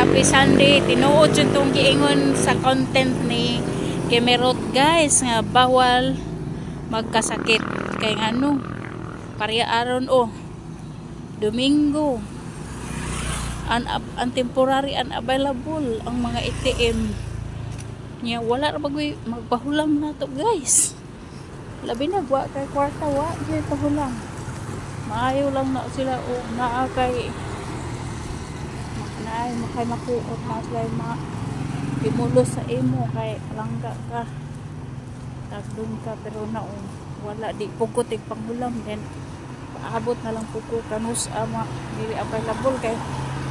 Happy Sunday. Tinuod yun itong giingon sa content ni Kemerot guys nga bawal magkasakit kay ano pareha aron Domingo ang temporary unavailable ang mga ATM niya, wala ra bagoy magpahulam na to guys. Labi na wa kay kwarta wa gyud pahulam. Maayo lang na sila naa kay makay makuot na sila pimulos sa imo kay langga ka tagdun ka pero wala di pukutig panghulam then paabot na lang puko kanus ama dili available kay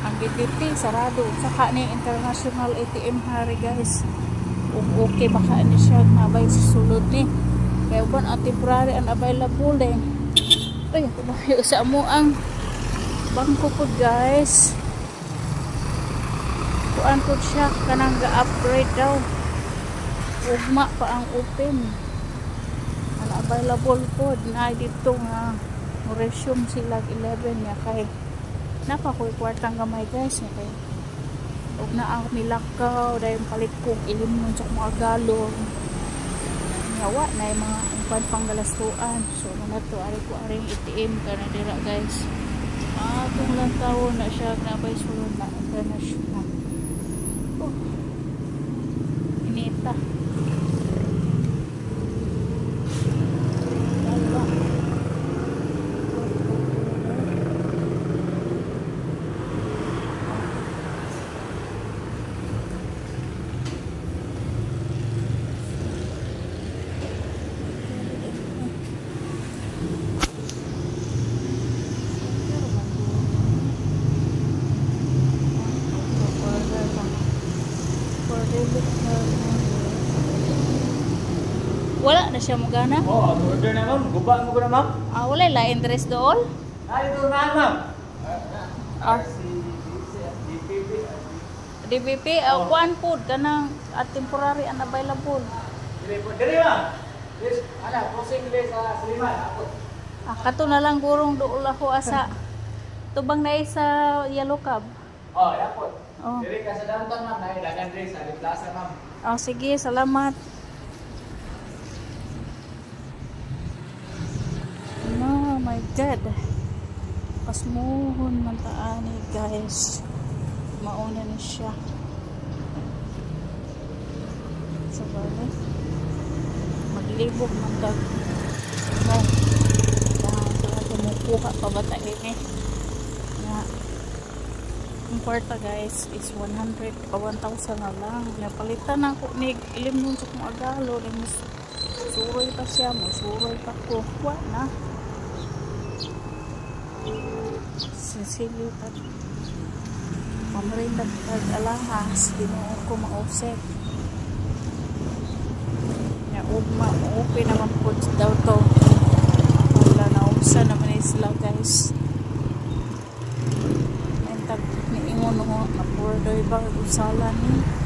ang GDP sarado saka ni international ATM hari guys okay baka ni siya nabay sa sulod ni kay uban ang temporary unavailable din ay kumayo sa amo ang bangko po guys kuan po siya kanang ga-upgrade daw ugma pa ang open unavailable po na dito nga resume sila 11 niya kay napakoy kwartang gamay guys niya kay ug na ang milakaw dahil palit kong ilimnon sa mga galon yawa na yung mga pangalastuan so na to ari ko aring ATM kana dira guys atong lang tawo na siya nabay sulod na international inita wala na siya magana? Oo, order na ma'am. Guba mo ko na ma'am. Wala lain dress doon? Ito na ma'am. DBP, kuan food kanang at temporary unavailable. Dili ma'am. Yes, posing le sa Sliman ako. Kato na lang gurong dool ako asa. Tubang na sa Yellow Cab. Yapon. Dili ka sa downtown ma'am, na dagan dress sa plaza ma'am. Sige, salamat. Oh my god, pasmuhon man taani guys, mauna na siya sabagay maglibog man dag sila tumukuha pa ba tayo nga ang kwarta guys is 100 pa 1,000 na lang napalitan ako ni ilim nun sa kong agalo suroy pa siya suroy pa ko na sisilyo at pamrindag alahas dinuon ko mausep ya ugma open naman po daw to wala na usa naman sila guys mentag ni ingon na purdoy ba usalan ni